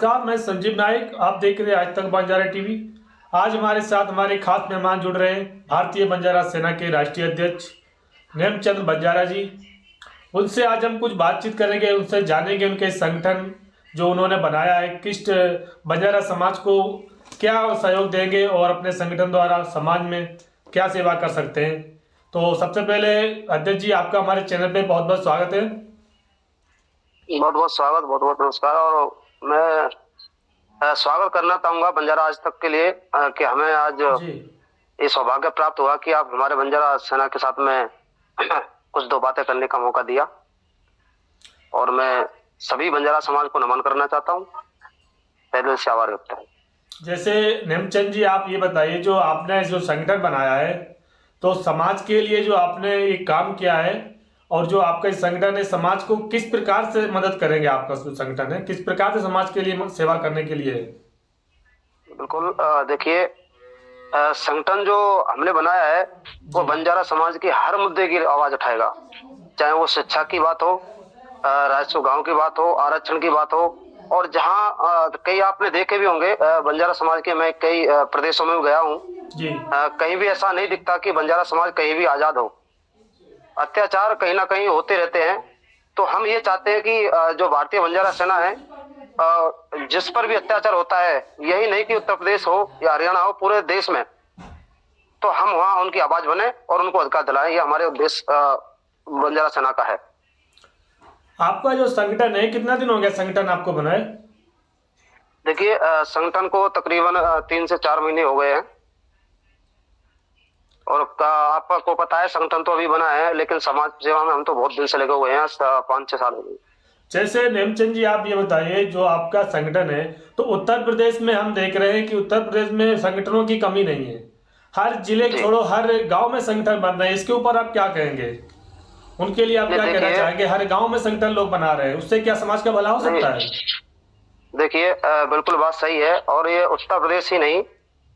नमस्कार, मैं संजीव नाइक। आप देख रहे हैं आज तक बंजारा टीवी। आज हमारे साथ हमारे खास मेहमान जुड़ रहे हैं भारतीय बंजारा सेना के राष्ट्रीय अध्यक्ष नेमचंद बंजारा जी। उनसे आज हम कुछ बातचीत करेंगे, उनसे जानेंगे उनके संगठन जो उन्होंने बनाया है किस बंजारा समाज को क्या सहयोग देंगे और अपने संगठन द्वारा समाज में क्या सेवा कर सकते हैं। तो सबसे पहले अध्यक्ष जी, आपका हमारे चैनल पे बहुत बहुत स्वागत है। बहुत बहुत स्वागत, बहुत बहुत नमस्कार। और मैं स्वागत करना चाहूंगा बंजारा आज तक के लिए कि हमें आज जी ये सौभाग्य प्राप्त हुआ कि आप हमारे बंजारा सेना के साथ में कुछ दो बातें करने का मौका दिया। और मैं सभी बंजारा समाज को नमन करना चाहता हूँ, पहले से आभार व्यक्त है। जैसे नेमचंद जी, आप ये बताइए, जो आपने जो संगठन बनाया है तो समाज के लिए जो आपने एक काम किया है और जो आपका संगठन है समाज को किस प्रकार से मदद करेंगे, आपका जो संगठन है किस प्रकार से समाज के लिए सेवा करने के लिए है? बिल्कुल, देखिए, संगठन जो हमने बनाया है वो बंजारा समाज के हर मुद्दे की आवाज उठाएगा, चाहे वो शिक्षा की बात हो, राजस्व गांव की बात हो, आरक्षण की बात हो। और जहाँ कई आपने देखे भी होंगे, बंजारा समाज के मैं कई प्रदेशों में गया हूँ, कहीं भी ऐसा नहीं दिखता कि बंजारा समाज कहीं भी आजाद हो। अत्याचार कहीं ना कहीं होते रहते हैं। तो हम ये चाहते हैं कि जो भारतीय बंजारा सेना है, जिस पर भी अत्याचार होता है, यही नहीं कि उत्तर प्रदेश हो या हरियाणा हो, पूरे देश में, तो हम वहां उनकी आवाज बने और उनको अधिकार दिलाएं। ये हमारे उद्देश्य बंजारा सेना का है। आपका जो संगठन है, कितना दिन हो गया संगठन आपको बनाए? देखिए, संगठन को तकरीबन 3 से 4 महीने हो गए हैं। और आपको पता है, संगठन तो अभी बना है, लेकिन समाज सेवा में हम तो बहुत दिन से लगे हुए हैं, 5-6 साल हो गए। जैसे नेमचंद जी, आप ये बताइए, जो आपका संगठन है तो उत्तर प्रदेश में हम देख रहे हैं कि उत्तर प्रदेश में संगठनों की कमी नहीं है। हर जिले छोड़ो, हर गांव में संगठन बन रहे हैं। इसके ऊपर आप क्या कहेंगे? उनके लिए आप क्या कहना चाहेंगे? हर गांव में संगठन लोग बना रहे हैं, उससे क्या समाज का भला हो सकता है? देखिए, बिल्कुल बात सही है। और ये उत्तर प्रदेश ही नहीं,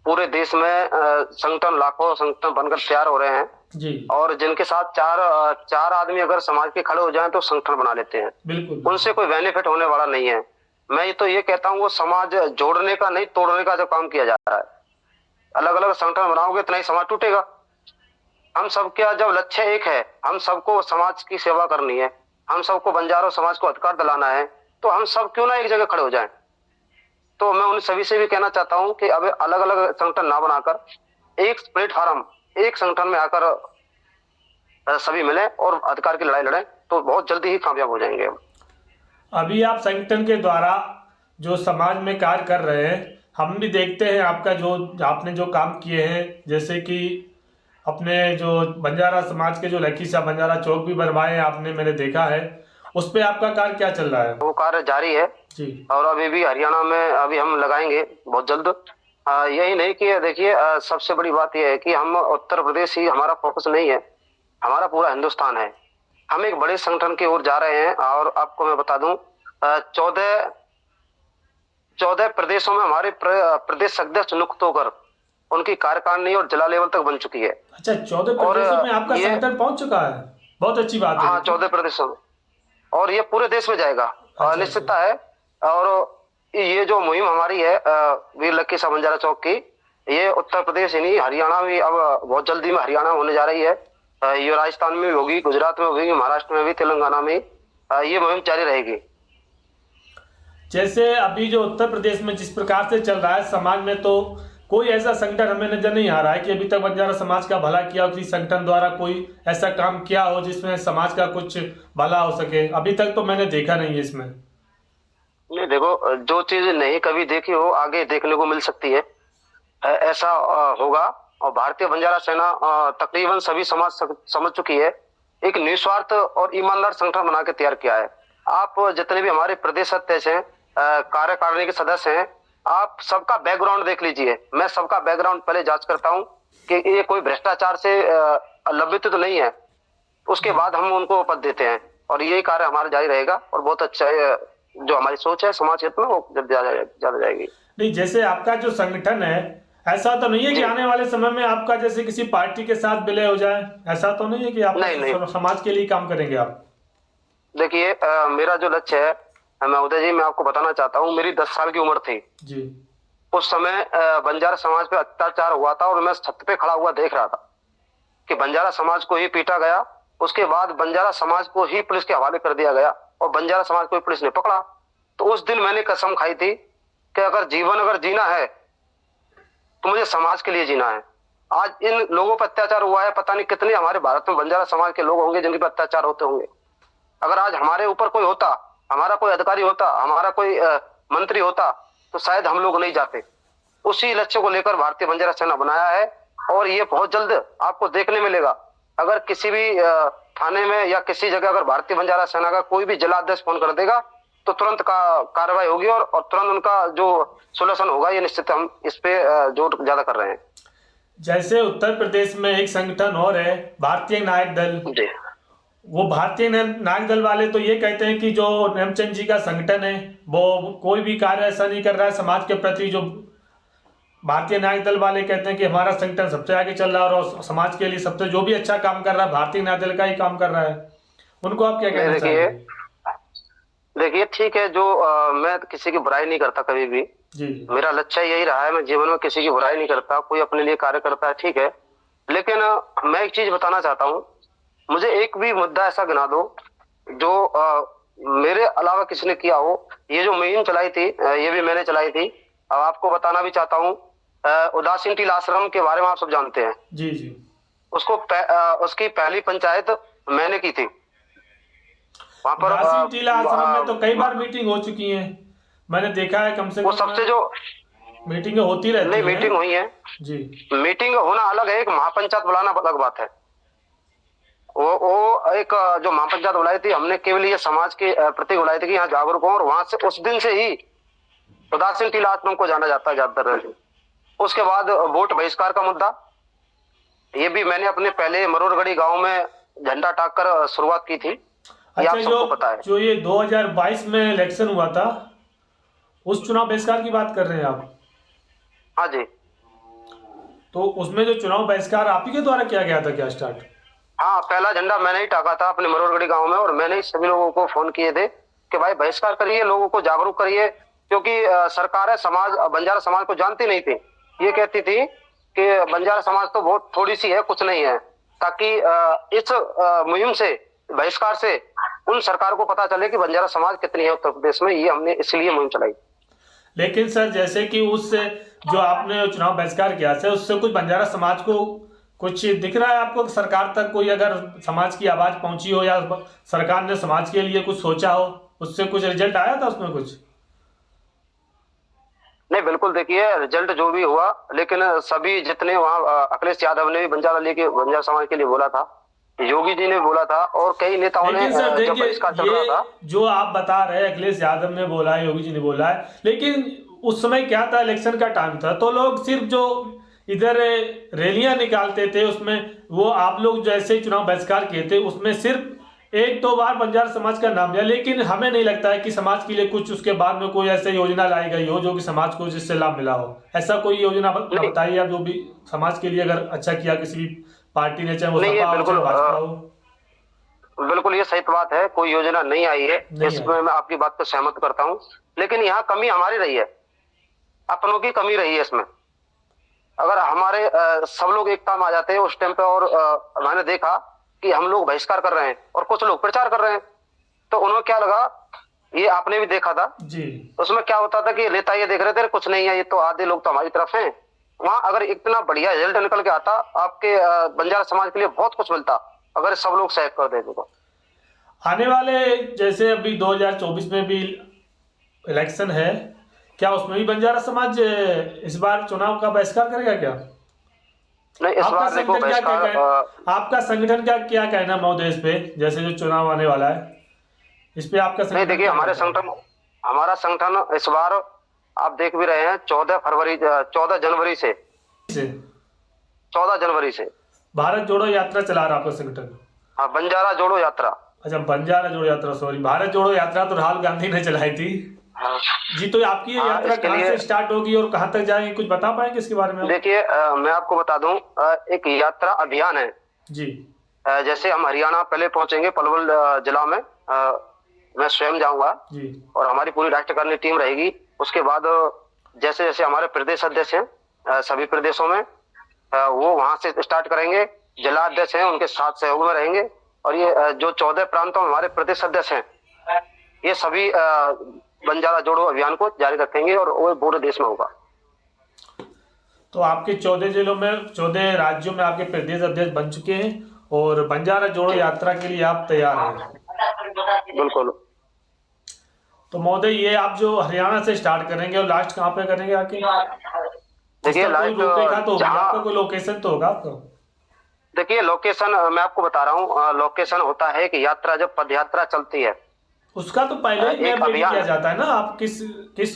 पूरे देश में संगठन, लाखों संगठन बनकर तैयार हो रहे हैं जी। और जिनके साथ चार आदमी अगर समाज के खड़े हो जाएं तो संगठन बना लेते हैं। बिल्कुल। उनसे कोई बेनिफिट होने वाला नहीं है। मैं तो ये कहता हूँ, वो समाज जोड़ने का नहीं, तोड़ने का जो काम किया जा रहा है। अलग अलग संगठन बनाओगे तो नहीं समाज टूटेगा। हम सबका जब लक्ष्य एक है, हम सबको समाज की सेवा करनी है, हम सबको बंजारा समाज को अधिकार दिलाना है, तो हम सब क्यों ना एक जगह खड़े हो जाएं। तो मैं उन सभी से भी कहना चाहता हूं कि अब अलग अलग संगठन ना बनाकर एक प्लेटफॉर्म, एक संगठन में आकर सभी मिले और अधिकार की लड़ाई लड़ें, तो बहुत जल्दी ही कामयाब हो जाएंगे। अभी आप संगठन के द्वारा जो समाज में कार्य कर रहे हैं, हम भी देखते हैं आपका जो आपने जो काम किए हैं, जैसे कि अपने जो बंजारा समाज के जो लखीसा बंजारा चौक भी बनवाए आपने, मैंने देखा है। उस पे आपका कार्य क्या चल रहा है? वो कार्य जारी है जी। और अभी भी हरियाणा में अभी हम लगाएंगे बहुत जल्द। यही नहीं कि देखिए, सबसे बड़ी बात यह है कि हम उत्तर प्रदेश ही हमारा फोकस नहीं है, हमारा पूरा हिंदुस्तान है। हम एक बड़े संगठन की ओर जा रहे हैं। और आपको मैं बता दूं, 14 प्रदेशों में हमारे प्रदेश अध्यक्ष नियुक्त होकर उनकी कार्यकारिणी और जिला लेवल तक बन चुकी है। अच्छा, 14 प्रदेशों में आपका संगठन पहुंच चुका है? बहुत अच्छी बात है। हाँ, 14 प्रदेशों में, और ये पूरे देश में जाएगा। निश्चितता है। और ये जो मुहिम हमारी है वीर लखीसा बंजारा चौक की, ये उत्तर प्रदेश ही नहीं, हरियाणा भी अब बहुत जल्दी में हरियाणा होने जा रही है। ये राजस्थान में भी होगी, गुजरात में होगी, महाराष्ट्र में भी, तेलंगाना में ये मुहिम जारी रहेगी। जैसे अभी जो उत्तर प्रदेश में जिस प्रकार से चल रहा है समाज में, तो कोई ऐसा संगठन हमें नजर नहीं आ रहा है कि अभी तक बंजारा समाज का भला किया हो, किसी संगठन द्वारा कोई ऐसा काम किया हो जिसमें समाज का कुछ भला हो सके। अभी तक तो मैंने देखा नहीं है इसमें। नहीं, देखो, जो चीज नहीं कभी देखी हो आगे देखने को मिल सकती है, ऐसा होगा। और भारतीय बंजारा सेना तकरीबन सभी समाज समझ चुकी है। एक निस्वार्थ और ईमानदार संगठन बना के तैयार किया है। आप जितने भी हमारे प्रदेश अध्यक्ष हैं, कार्यकारिणी के सदस्य हैं, आप सबका बैकग्राउंड देख लीजिए। मैं सबका बैकग्राउंड पहले जांच करता हूं कि ये कोई भ्रष्टाचार से लंबित तो नहीं है, उसके बाद हम उनको पद देते हैं। और यही कार्य हमारा जारी रहेगा और बहुत अच्छा जो हमारी सोच है समाज हित में, वो ज्यादा जाएगी। नहीं, जैसे आपका जो संगठन है, ऐसा तो नहीं है कि आने वाले समय में आपका जैसे किसी पार्टी के साथ विलय हो जाए? ऐसा तो नहीं है कि आप नहीं। समाज के लिए काम करेंगे आप? देखिए, मेरा जो लक्ष्य है महोदय जी, मैं आपको बताना चाहता हूँ, मेरी 10 साल की उम्र थी। जी उस समय बंजारा समाज पे अत्याचार हुआ था और मैं छत पे खड़ा हुआ देख रहा था कि बंजारा समाज को ही पीटा गया। उसके बाद बंजारा समाज को ही पुलिस के हवाले कर दिया गया और बंजारा समाज को ही पुलिस ने पकड़ा। तो उस दिन मैंने कसम खाई थी कि अगर जीना है तो मुझे समाज के लिए जीना है। आज इन लोगों पर अत्याचार हुआ है, पता नहीं कितने हमारे भारत में बंजारा समाज के लोग होंगे जिनके पर अत्याचार होते होंगे। अगर आज हमारे ऊपर कोई होता, हमारा कोई अधिकारी होता, हमारा कोई मंत्री होता, तो शायद हम लोग नहीं जाते। उसी लक्ष्य को लेकर भारतीय बंजारा सेना बनाया है और ये बहुत जल्द आपको देखने मिलेगा। अगर किसी भी थाने में या किसी जगह अगर भारतीय बंजारा सेना का कोई भी जिलाध्यक्ष फोन कर देगा तो तुरंत कार्रवाई होगी और तुरंत उनका जो सोल्यूशन होगा, ये निश्चित हम इस पे जोर ज्यादा कर रहे हैं। जैसे उत्तर प्रदेश में एक संगठन और है भारतीय नायक दल। जी वो भारतीय नायक दल वाले तो ये कहते हैं कि जो नेमचंद जी का संगठन है वो कोई भी कार्य ऐसा नहीं कर रहा है समाज के प्रति। जो भारतीय नायक दल वाले कहते हैं कि हमारा संगठन सबसे आगे चल रहा है और समाज के लिए सबसे जो भी अच्छा काम कर रहा है भारतीय नायक दल का ही काम कर रहा है। उनको आप क्या कहना चाहेंगे? देखिए, ठीक है, जो मैं किसी की बुराई नहीं करता कभी भी। जी मेरा लक्ष्य यही रहा है, मैं जीवन में किसी की बुराई नहीं करता, कोई अपने लिए कार्य करता है, ठीक है। लेकिन मैं एक चीज बताना चाहता हूँ, मुझे एक भी मुद्दा ऐसा गिना दो जो मेरे अलावा किसी ने किया हो। ये जो मुहिम चलाई थी ये भी मैंने चलाई थी। अब आपको बताना भी चाहता हूँ, उदासीन टीला आश्रम के बारे में आप सब जानते हैं। जी जी उसकी पहली पंचायत मैंने की थी। वहां पर उदासीन टीला आश्रम में तो कई बार मीटिंग हो चुकी है, मैंने देखा है। कम से वो कम सबसे जो मीटिंग होती रहती नहीं है। मीटिंग हुई है जी, मीटिंग होना अलग है, एक महापंचायत बुलाना अलग बात है। वो एक जो महापंचायत बुलाई थी हमने केवल ये समाज के प्रति बुलाई थी कि यहाँ जागरूक हो, और वहां से उस दिन से ही उदासीन टीला आश्रम को जाना जाता है ज्यादातर। उसके बाद वोट बहिष्कार का मुद्दा, ये भी मैंने अपने पहले मरोरगढ़ी गांव में झंडा टाक कर शुरुआत की थी। ये आप अच्छा, सबको पता है। जो ये 2022 में इलेक्शन हुआ था उस चुनाव बहिष्कार की बात कर रहे हैं आप? हाँ जी, तो उसमें जो चुनाव बहिष्कार आप ही के द्वारा किया गया था क्या स्टार्ट? हाँ, पहला झंडा मैंने ही टाका था अपने मरोरगढ़ी गांव में, और मैंने ही सभी लोगों को फोन किए थे कि भाई बहिष्कार करिए, लोगों को जागरूक करिए, क्योंकि सरकारें बंजारा समाज को जानती नहीं थी। ये कहती थी कि बंजारा समाज तो बहुत थोड़ी सी है, कुछ नहीं है, ताकि इस मुहिम से, बहिष्कार से उन सरकार को पता चले कि बंजारा समाज कितनी है उत्तर प्रदेश में। ये हमने इसलिए मुहिम चलाई। लेकिन सर, जैसे कि उससे जो आपने चुनाव बहिष्कार किया है उससे कुछ बंजारा समाज को कुछ दिख रहा है आपको? सरकार तक कोई अगर समाज की आवाज पहुंची हो या सरकार ने समाज के लिए कुछ सोचा हो, उससे कुछ रिजल्ट आया था उसमें कुछ? नहीं, बिल्कुल, देखिए रिजल्ट जो भी हुआ, लेकिन सभी जितने वहाँ अखिलेश यादव ने भी बंजारा समाज के लिए बोला था, योगी जी ने बोला था, और कई नेताओं ने लेकिन सर जब बहिष्कार चल रहा था। जो आप बता रहे हैं अखिलेश यादव ने बोला है, योगी जी ने बोला है, लेकिन उस समय क्या था, इलेक्शन का टाइम था, तो लोग सिर्फ जो इधर रैलियां निकालते थे उसमें वो आप लोग जैसे ही चुनाव बहिष्कार किए थे उसमें सिर्फ एक दो बार बंजारा समाज का नाम लिया, लेकिन हमें नहीं लगता है कि समाज के लिए कुछ उसके बाद में कोई ऐसी योजना लाई गई हो जो कि समाज को जिससे लाभ मिला हो। ऐसा कोई योजना बताइए आप जो भी समाज के लिए अगर अच्छा किया किसी भी पार्टी ने, चाहे वो सपा हो चाहे भाजपा हो। बिल्कुल ये सही बात है, कोई योजना नहीं आई है, इसमें मैं आपकी बात पर सहमत करता हूँ। लेकिन यहाँ कमी हमारी रही है, अपनों की कमी रही है इसमें। अगर हमारे सब लोग एकता में आ जाते हैं उस टाइम पे, और मैंने देखा कि हम लोग बहिष्कार कर रहे हैं और कुछ लोग प्रचार कर रहे हैं, तो उन्हें क्या लगा, ये आपने भी देखा था जी, उसमें क्या होता था कि नेता ये देख रहे थे कुछ नहीं है, ये तो आधे लोग तो हमारी तरफ हैं। वहां अगर इतना बढ़िया रिजल्ट निकल के आता, आपके बंजारा समाज के लिए बहुत कुछ मिलता अगर सब लोग सहयोग कर देते तो। आने वाले जैसे अभी 2024 में भी इलेक्शन है, क्या उसमें भी बंजारा समाज इस बार चुनाव का बहिष्कार करेगा क्या? नहीं, इस बार देखो आपका संगठन क्या कहना महोदय इस पे, जैसे जो चुनाव आने वाला है इस पे आपका नहीं, देखिए हमारा संगठन इस बार आप देख भी रहे हैं 14 जनवरी से 14 जनवरी से भारत जोड़ो यात्रा चला रहा आपका संगठन। हाँ, बंजारा जोड़ो यात्रा। अच्छा, बंजारा जोड़ो यात्रा, सॉरी, भारत जोड़ो यात्रा तो राहुल गांधी ने चलाई थी। हाँ जी, तो आपकी ये यात्रा कहाँ से स्टार्ट होगी और कहाँ तक जाएंगे, कुछ बता पाएंगे इसके बारे में? देखिए मैं आपको बता दूं, एक यात्रा अभियान है जी। जैसे हम हरियाणा पहले पहुंचेंगे पलवल जिला में, मैं स्वयं जाऊंगा जी और हमारी पूरी राष्ट्रकारणीय टीम रहेगी। उसके बाद जैसे जैसे हमारे प्रदेश अध्यक्ष हैं सभी प्रदेशों में वो वहां से स्टार्ट करेंगे। जिला अध्यक्ष हैं उनके साथ सहयोग में रहेंगे और ये जो 14 प्रांतों में हमारे प्रदेश अध्यक्ष हैं ये सभी बंजारा जोड़ो अभियान को जारी रखेंगे और वो पूरे देश में होगा। तो आपके 14 जिलों में 14 राज्यों में आपके प्रदेश अध्यक्ष बन चुके हैं और बंजारा जोड़ो यात्रा के लिए आप तैयार हैं। बिल्कुल। तो महोदय ये आप जो हरियाणा से स्टार्ट करेंगे और लास्ट कहाँ पे करेंगे आके? देखिए कोई लाइव रूपरेखा तो होगी जहाँ आपका, कोई लोकेशन तो होगा आपका? देखिए लोकेशन मैं आपको बता रहा हूँ। लोकेशन होता है कि यात्रा जब पद यात्रा चलती है उसका तो पहले ही एक मैप रेडी अभियान किया जाता है ना, आप किस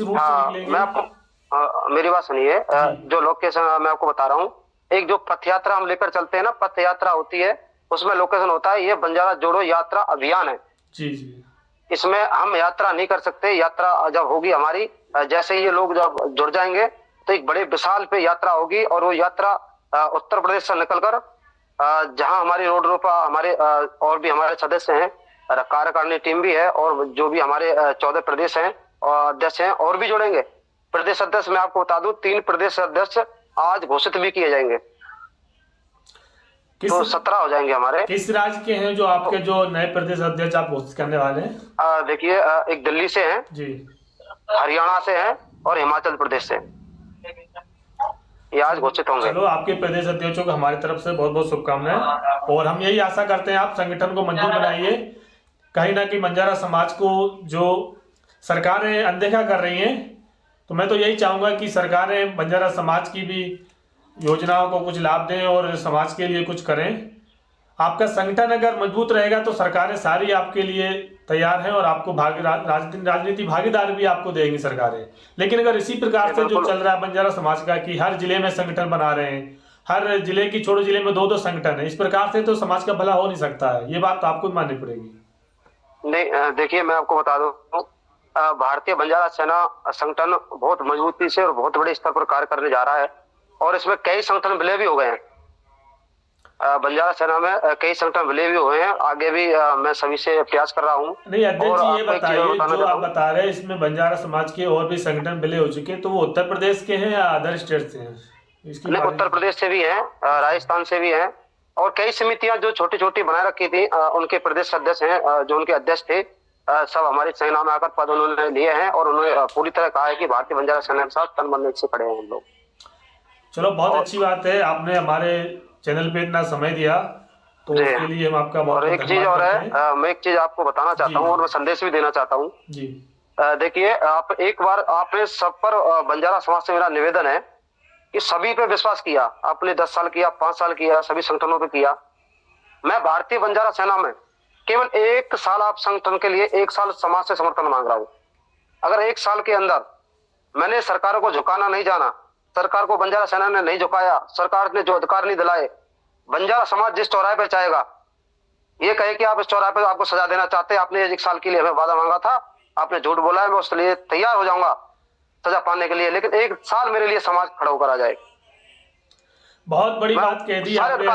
रूट से हाँ निकलेंगे? मैं आपको मेरी बात सुनिए। जो लोकेशन मैं आपको बता रहा हूँ, एक जो पथ यात्रा हम लेकर चलते हैं ना, पथ यात्रा होती है उसमें लोकेशन होता है ये बंजारा जोड़ो यात्रा अभियान है। जी जी। इसमें हम यात्रा नहीं कर सकते। यात्रा जब होगी हमारी जैसे ही ये लोग जब जुड़ जाएंगे तो एक बड़े विशाल पे यात्रा होगी और वो यात्रा उत्तर प्रदेश से निकलकर जहां हमारी रोड रोपा हमारे और भी हमारे सदस्य हैं, कार्यकारिणी टीम भी है और जो भी हमारे 14 प्रदेश हैं और अध्यक्ष हैं और भी जुड़ेंगे। प्रदेश अध्यक्ष मैं आपको बता दूं 3 प्रदेश अध्यक्ष आज घोषित भी किए जाएंगे। तो 17 हो जाएंगे हमारे। किस राज्य के हैं जो आपके जो नए प्रदेश अध्यक्ष आप घोषित करने वाले हैं? देखिए एक दिल्ली से हैं जी, हरियाणा से हैं और हिमाचल प्रदेश से ये आज घोषित होंगे। चलो आपके प्रदेश अध्यक्षों को हमारी तरफ से बहुत बहुत शुभकामनाएं और हम यही आशा करते हैं आप संगठन को मजबूत बनाइए। कहीं ना कहीं बंजारा समाज को जो सरकारें अनदेखा कर रही हैं, तो मैं तो यही चाहूंगा कि सरकारें बंजारा समाज की भी योजनाओं को कुछ लाभ दें और समाज के लिए कुछ करें। आपका संगठन अगर मजबूत रहेगा तो सरकारें सारी आपके लिए तैयार हैं और आपको राजनीति भागीदार भी आपको देंगी सरकारें। लेकिन अगर इसी प्रकार से जो चल रहा है बंजारा समाज का कि हर जिले में संगठन बना रहे हैं, हर जिले की छोटे जिले में 2-2 संगठन है, इस प्रकार से तो समाज का भला हो नहीं सकता है। ये बात तो आपको भी माननी पड़ेगी। नहीं देखिए मैं आपको बता दूं भारतीय बंजारा सेना संगठन बहुत मजबूती से और बहुत बड़े स्तर पर कार्य करने जा रहा है और इसमें कई संगठन विलय भी हो गए हैं। बंजारा सेना में कई संगठन विलय भी हुए हैं। आगे भी मैं सभी से प्रयास कर रहा हूँ। नहीं अध्यक्ष जी ये बताइए जो आप बता रहे हैं इसमें बंजारा समाज के और भी संगठन विलय हो चुके हैं, तो वो उत्तर प्रदेश के हैं या अदर स्टेट से हैं? नहीं उत्तर प्रदेश से भी हैं, राजस्थान से भी हैं और कई समितियां जो छोटी छोटी बनाए रखी थी उनके प्रदेश अध्यक्ष हैं जो उनके अध्यक्ष थे सब हमारी सेना में आकर पद उन्होंने लिए हैं और उन्होंने पूरी तरह कहा है कि भारतीय बंजारा सेना के साथ तन मन से खड़े हैं हम लोग। चलो बहुत अच्छी बात है, आपने हमारे चैनल पे इतना समय दिया तो उसके लिए हम आपका बहुत एक चीज और है मैं एक चीज आपको बताना चाहता हूँ और मैं संदेश भी देना चाहता हूँ जी। देखिए आप एक बार आपने सब पर बंजारा समाज से मेरा निवेदन है कि सभी पे विश्वास किया आपने 10 साल किया 5 साल किया सभी संगठनों पे किया। मैं भारतीय बंजारा सेना में केवल 1 साल आप संगठन के लिए 1 साल समाज से समर्थन मांग रहा हूँ। अगर 1 साल के अंदर मैंने सरकारों को झुकाना नहीं जाना, सरकार को बंजारा सेना ने नहीं झुकाया, सरकार ने जो अधिकार नहीं दिलाए, बंजारा समाज जिस चौराहे पर चाहेगा ये कहे कि आप इस चौराहे पर आपको सजा देना चाहते हैं, आपने 1 साल के लिए हमें वादा मांगा था, आपने झूठ बोला है, मैं उसके लिए तैयार हो जाऊंगा सजा पाने के लिए, लेकिन 1 साल मेरे लिए समाज खड़ा होकर आ जाए। बहुत बड़ी बात कह दी आपने,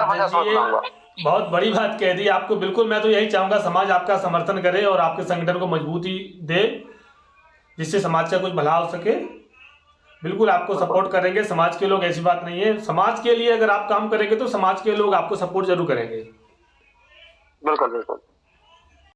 बहुत बड़ी बात कह दी आपको। बिल्कुल मैं तो यही चाहूंगा समाज आपका समर्थन करे और आपके संगठन को मजबूती दे जिससे समाज का कुछ भला हो सके। बिल्कुल आपको सपोर्ट करेंगे समाज के लोग, ऐसी बात नहीं है। समाज के लिए अगर आप काम करेंगे तो समाज के लोग आपको सपोर्ट जरूर करेंगे। बिल्कुल बिल्कुल।